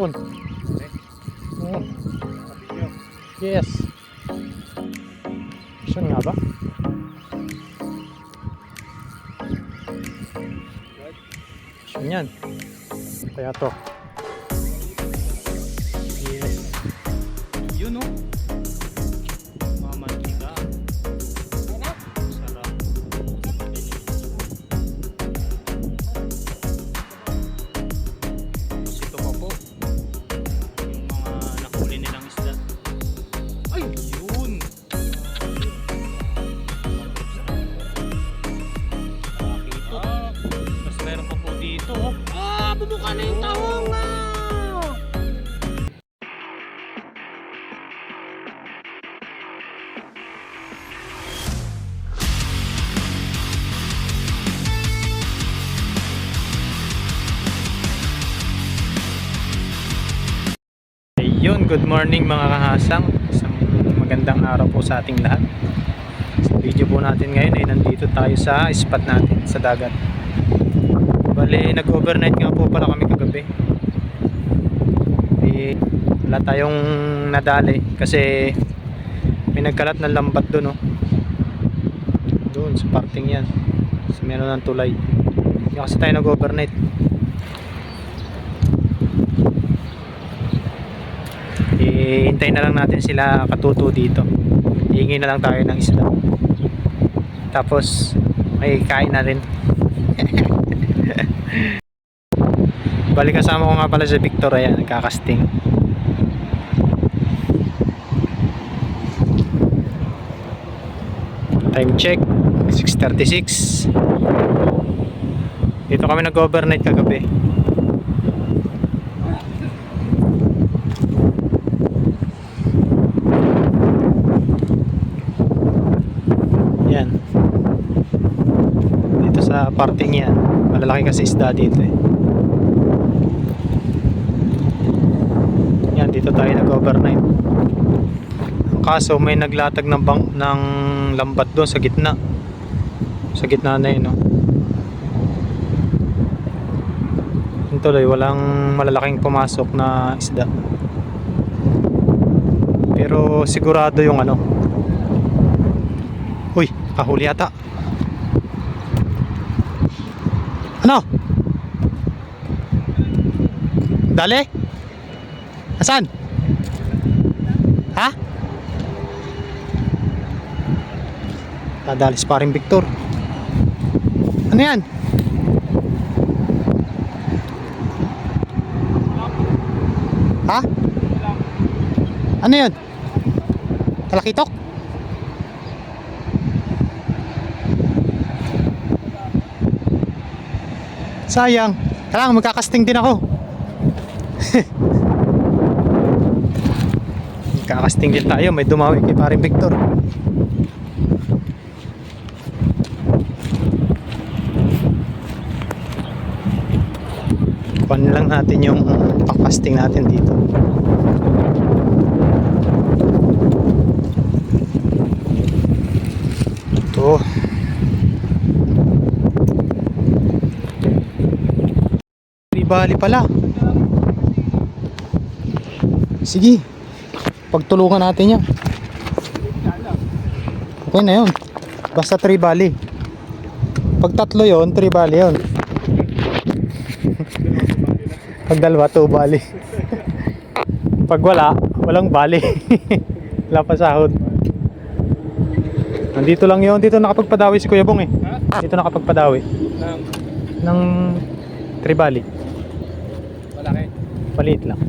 Doon. Oh. Yes. Saan nga ba? Saan yan? Kaya to. Yes. Yun o. Mamantika. Sarap. Tapos ito pa po. Yung mga nakuli nilang isda. Ay! Yun! Nakakito. Tapos meron pa po dito. Bumuka na yung tawang na! Ayun, good morning mga kahasang. Isang magandang araw po sa ating lahat. Sa video po natin ngayon ay nandito tayo sa spot natin sa dagat. Bale, nag-overnight nga po pala kami kagabi. Wala tayong nadali kasi may nagkalat na lambat doon, oh. Doon sa parting yan. Kasi meron ng tulay. Kaya kasi tayo nag-overnight. Hintayin na lang natin sila katuto dito. Hihingi na lang tayo ng isda. Tapos may kain na rin. Balik, kasama ko nga pala si Victor. Ayan, nagkakasting. Time check 6:36. Dito kami nag-overnight kagabi. Yan. Dito sa parting yan. Malalaki kasi isda dito eh. Yan, dito tayo nag-overnight. Kaso may naglatag ng lambat doon sa gitna. Sa gitna na yun, no? Yung tuloy, walang malalaking pumasok na isda. Pero sigurado yung ano. Uy, kahuli yata. Ano? Dali? Asan? Ha? Dali, sparring Victor. Ano yan? Ha? Ano yan? Talakitok? Sayang. Kailangan magkakasting din ako. Magkakasting din tayo. May dumawi kay paring Victor. Pan lang natin yung pang-casting natin dito. Ito. Bali pala. Sige. Pagtulungan natin yan. Okay na yun. Basta 3 bali. Pag tatlo yun, 3 bali yun. Pag dalawa, 2 bali. Pag wala, walang bali. Wala pa sahod. Nandito lang yun. Dito nakapagpadawi si Kuya Bong eh. Dito nakapagpadawi ng 3 bali. Malaki. Maliit lang.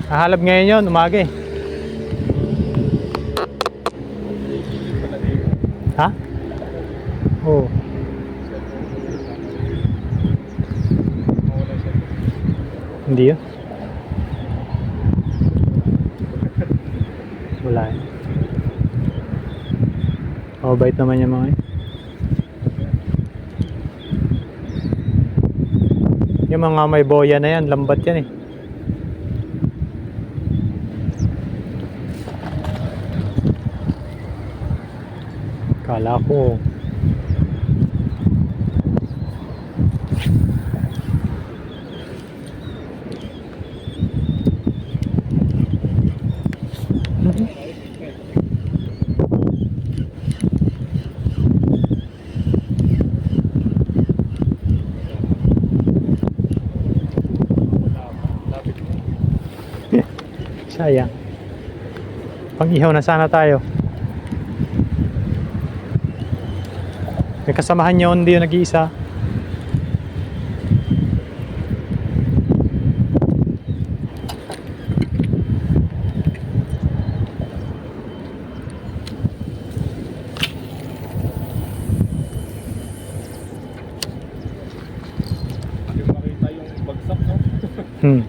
Hahalab ngayon yun, umaga eh. Ha? Oo. Hindi yun. Wala eh. Oh, bait naman yung mga yun. Yung mga may boya na yan, lambat yan eh. Kala ko Sayang. Pag-ihaw na sana tayo. May kasamahan niyo, hindi yung nag-iisa. Yung makita yung bagsak, no? Hmm.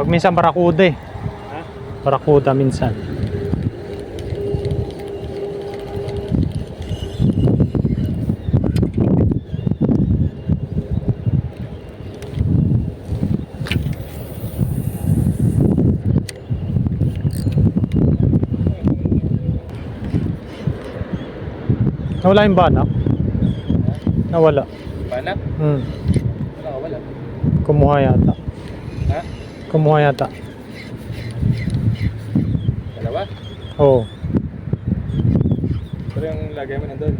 Pag minsan barakuda eh. Ha? Barakuda minsan. Nawala yung banak? Nawala. Banak? Hmm. Wala, wala. Kumuha yata. Ha? Kumuha yata. Dalawa? Oo. Pero yung lagay mo nandun.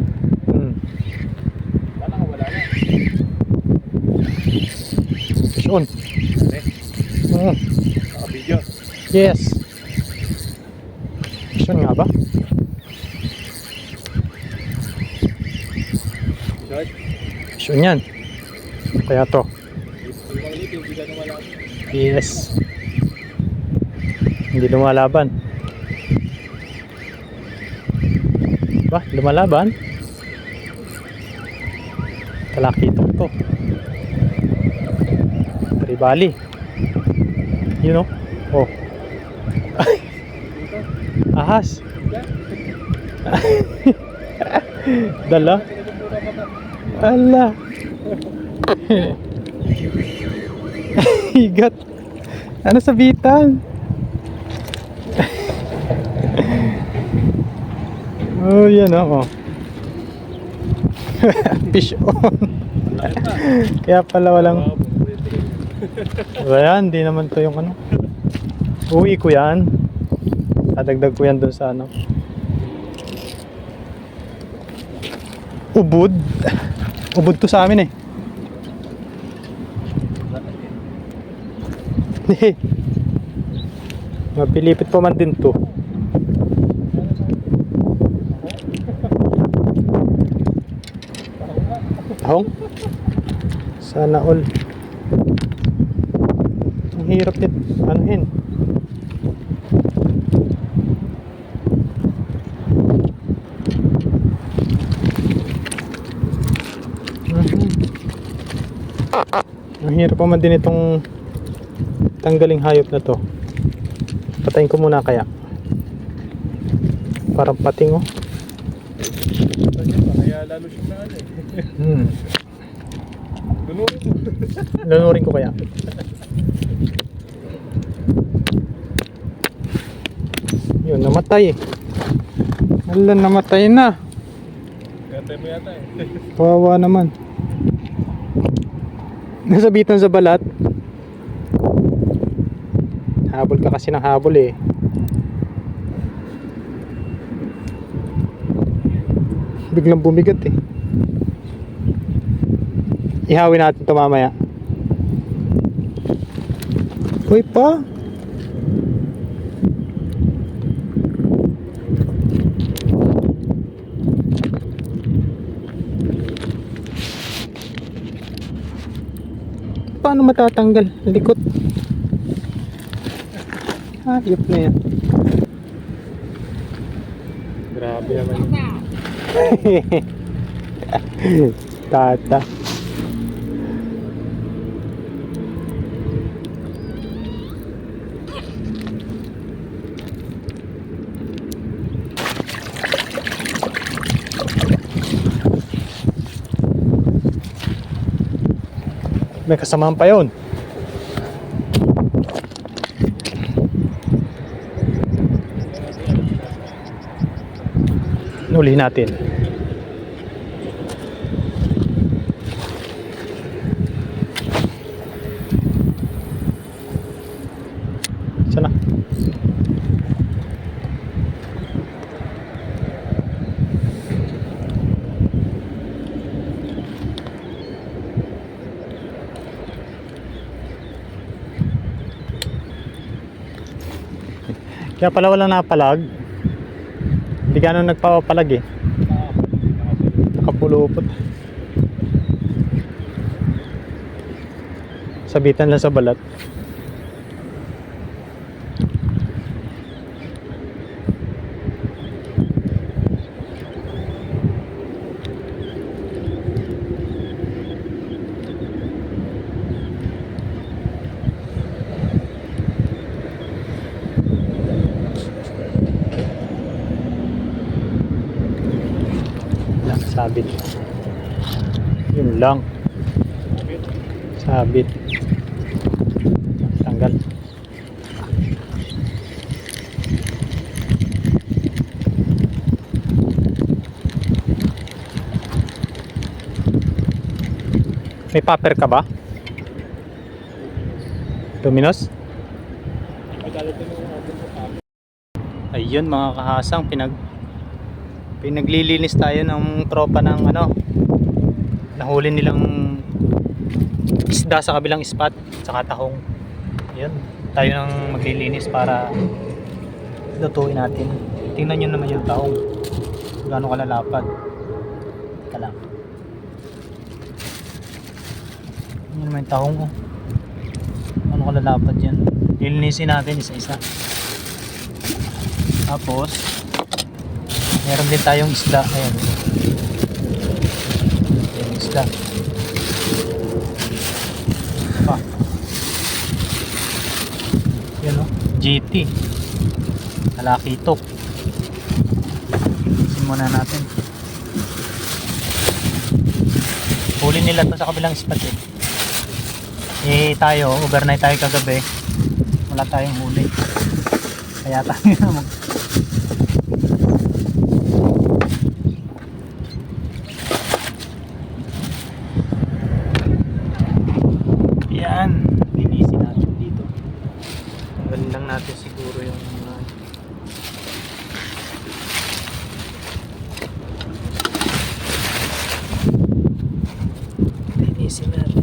Hmm. Wala ka, wala na. Fish on. Pare, Hmm. naka-video. Yes. Fish on nga ba? Short. Fish on yan. Kaya to. Yung ulit, yung bigat ng wala. Yes. Hindi lumalaban. Ba, lumalaban? Kalakita to. Tribali. You know? Oh. Ahas. Dala. Ala. Higat. Ano sabitan? Oh, yan oh. Fish on. Kaya pala walang. Ayan, di naman to yung ano. Uwi ko yan. Dadagdag ko yan dun sa ano. Ubod. Ubod to sa amin eh. Mapilipit pa man din to. Tahong? Sana all. Ang hirap din. Anuhin. Ang hirap pa man din itong tanggaling hayop na to. Patayin ko muna kaya. Parang pating oh. Kaya lalo siya na ano eh. Lunurin mo. Lunurin ko kaya. Yun, namatay eh. Wala, namatay na. Kaya tayo mo yata eh. Kawawa naman. Nasabitan sa balat. Habol ka kasi ng habol eh. Biglang bumigat eh. Ihawin natin ito mamaya. Uy pa. paano matatanggal? Likot. Hayop na yan. Grabe naman yun. Tata. May kasamahan pa yun. Nuli natin. Sana. Kaya pala wala napalag. Hindi gano'n nagpapalag eh. Nakapulupot. Sabitan lang sa balat. Sabit. Yun lang. Sabit. Tanggal. May paper ka ba? Luminos? Ayun mga kahasang, pinaglilinis tayo ng tropa ng ano, nahuli nilang isda sa kabilang spot, saka tahong. Ayun, tayo nang maglilinis para lutuin natin. Tingnan nyo naman yung tahong, gaano kalalapad. Teka lang. Yun naman yung tahong, oh. Gaano kalalapad yan. Lilinisin natin isa-isa. Tapos meron din tayong isda. Ayan. Ayan, isda. Pa. Yan o. GT. Talakitok. Isin muna natin. Huli nila to sa kabilang spot eh. Eh tayo, overnight tayo kagabi. Wala tayong huli. Kaya tayo mag linisin natin dito. Tanggalin lang natin siguro yung mga linisin natin.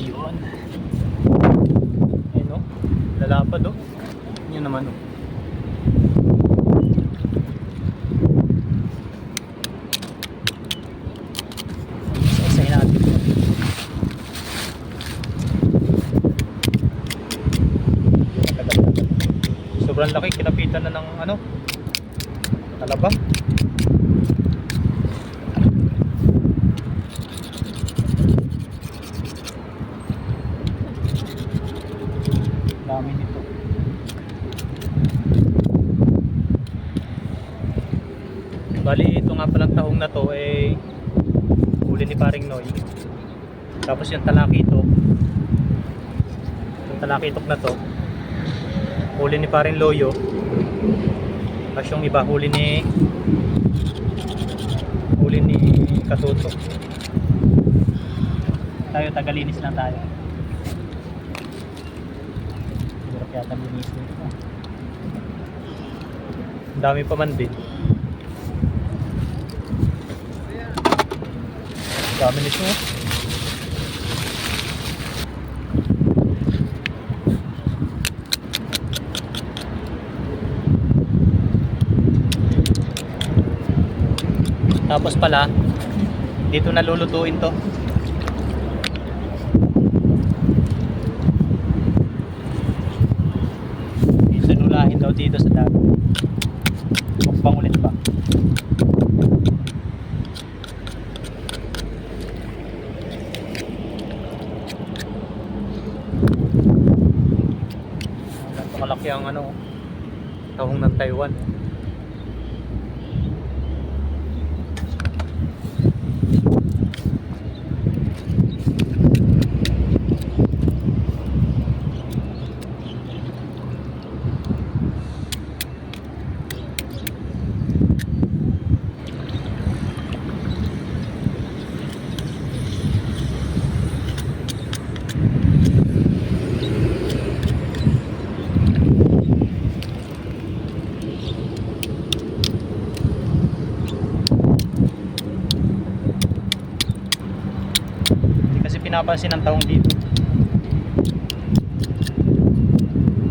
Yun. Ayun o. Lalapad o. Yun naman o. Sobrang laki, kinapitan na ng ano, talaba. Dami nito. Bali, ito nga palang tahong na to eh huli ni Paring Noy. Tapos yung talakitok, na to huli ni Paring Loyo. Tapos yung iba huli ni Katutok. Tayo tagalinis lang tayo. Siguro kaya taglinis nito. Ang dami pa man din. Dami nito. Tapos pala, dito nalulutuin to. Sinulahin daw dito sa dagat. Mukbang ulit pa. Ganito kalaki ang ano, tahong ng Taiwan. Hindi kasi pinapansin ang taong dito.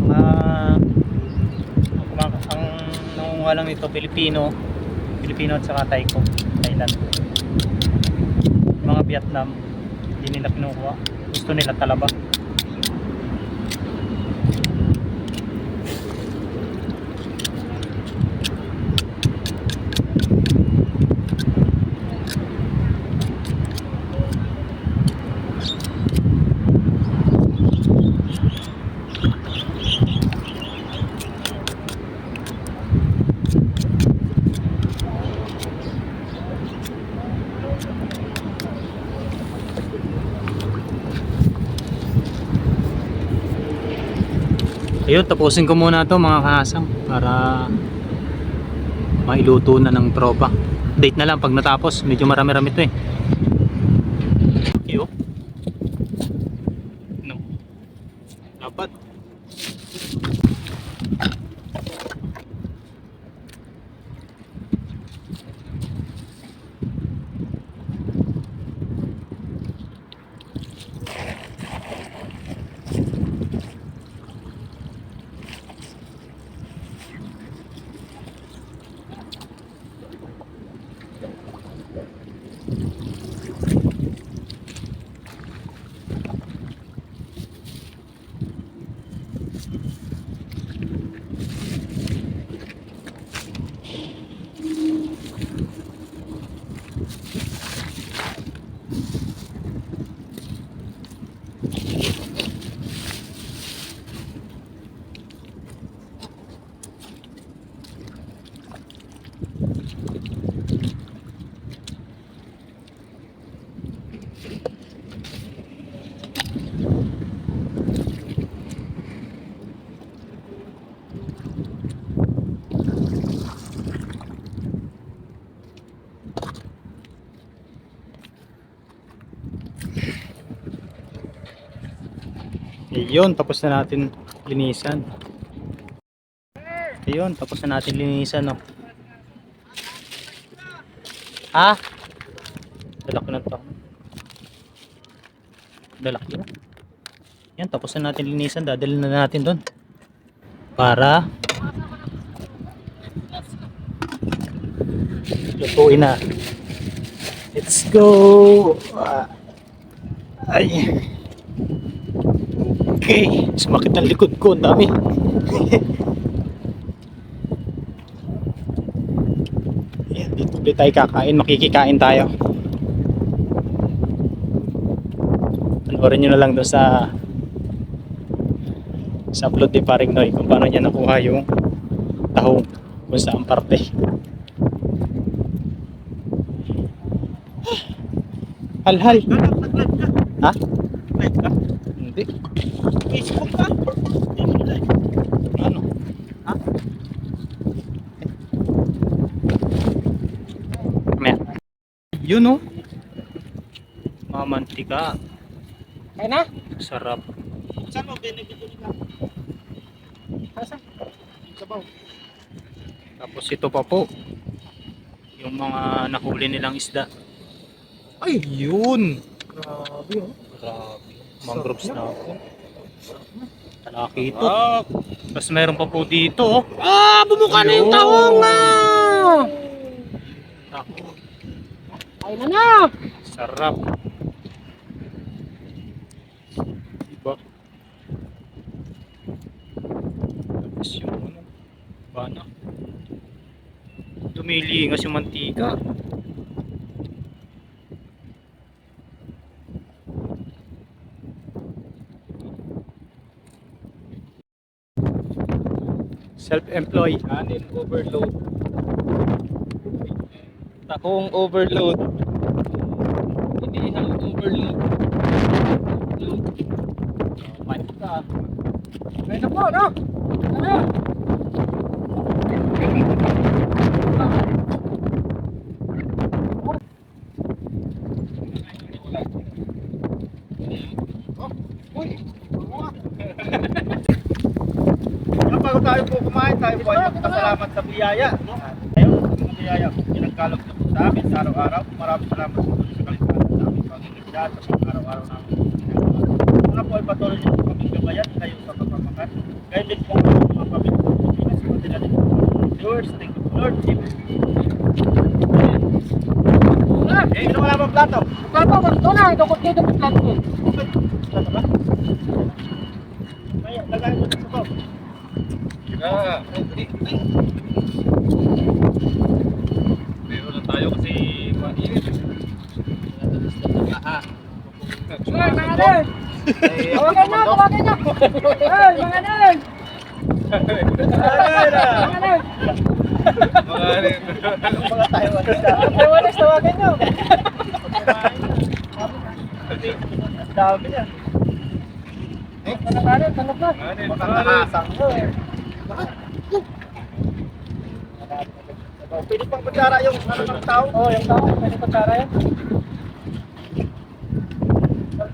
Ang nangunguha lang nito Pilipino at saka Thailand. Mga Vietnam hindi nila kinukuha, gusto nila talaba. Ayun, tapusin ko muna to mga kahasang para mailuto na ng tropa. Date na lang pag natapos, medyo marami-rami to eh. Yo. No. Dapat. Ayun, tapos na natin linisan. Ayun, tapos na natin linisan, no. Ah, dalaki na to. Dalaki na. Yan, tapos na natin linisan. Dadalhin na natin doon para lutuin na. Let's go. Ay. Okay, sumakit ang likod ko, ang dami. Ayan, dito ulit tayo kakain, makikikain tayo. Panoorin nyo na lang doon sa upload ni Paring Noy kung paano niya nakuha yung tahong kung saan parte. Hal-hal. Ha? Hindi. Facebook ka? Ano? Ha? Mamaya. Yun, oh. Mamantika. Kaya na? Sarap. Saan mo binibito nila? Saan? Sabaw. Tapos ito pa po. Yung mga nahuli nilang isda. Ay, yun. Grabe, oh. Grabe. Mangroves na ako. Talaki ito. Ah, Tapos meron pa po dito, oh. bumuka na yung Ayun. tahong ah! Ako. Ay na na! Sarap. Diba? Tapos yung ano, bana. Dumilingas yung mantika. Self-employed. Kanin overload. Takong overload. Inihang overload. Mantika. Ay na po, no? Ano? Bago tayo po kumain, tayo po ay magpasalamat sa biyaya. Ayun, sa biyaya po, pinagkalog na po sa amin sa araw-araw. Maraming salamat po sa kaligtasan sa aming pag-iligtas sa araw-araw namin. Una po ay patuloy niyo po kaming gabayan kayo sa pagmamahal. Kayo din po ang mga pamilya po sa Pinas. Pati na din po ang viewers. Thank you Lord. Amen. Eh, ito wala bang plato? Plato, ito na. Ito ko dito po plato ko. Plato ba? Ay, lagay mo sa to. Meron na tayo kasi mainit. Ay, mga nen! Tawagan na, tawagan na! Ay, mga nen! Mga nen! Mga Taiwanese. Taiwanese, tawagan nyo! Ang dami niya. Mga nen, tanggap na! Makakasang mo eh. Pwede pang kutsara yung ano ng tao. Oo, yung tao, pwede ko tara yan.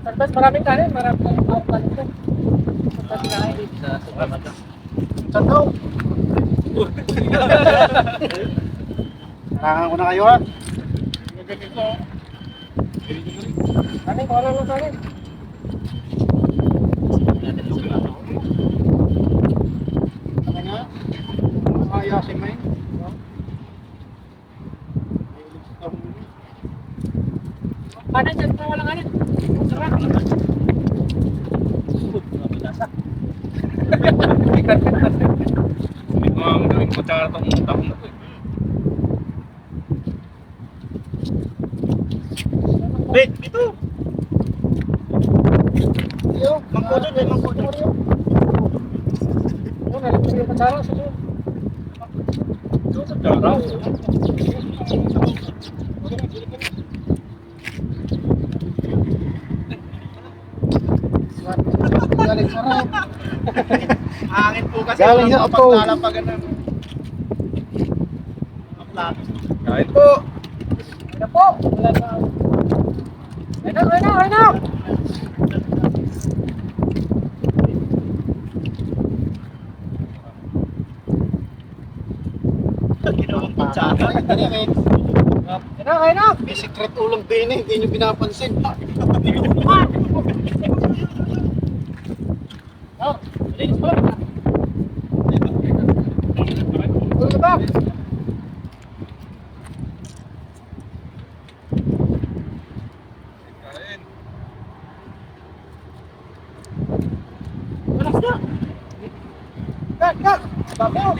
Tapos maraming kanin, maraming kanin ko. Tapos kinain dito sa supermarket. Santo. Kailangan ko na kayo ha. Kanin, wala lang kanin. Ano nga? Ayasin mo yun. Kanin dyan, wala kanin. Sarap. Hindi ko ang gawing kutsara itong utak mo ito. Wait, ito! Mangkudo, may mangkudo. Ano, nalagyan yung kutsara sa loob. Kutsara? Galing sarap. Hangin po kasi. Galing sa apo. Paglalapagan ng plato. Kain po! Ano po? Wala na. Ayun na, ayun na, ayun na! Ginawang kutsara. Ayun na, ayun na! May secret ulang bini, hindi nyo pinapansin. Oh, linis pa lang. Ulo ba? Relax na. Kak, kak. Babaw.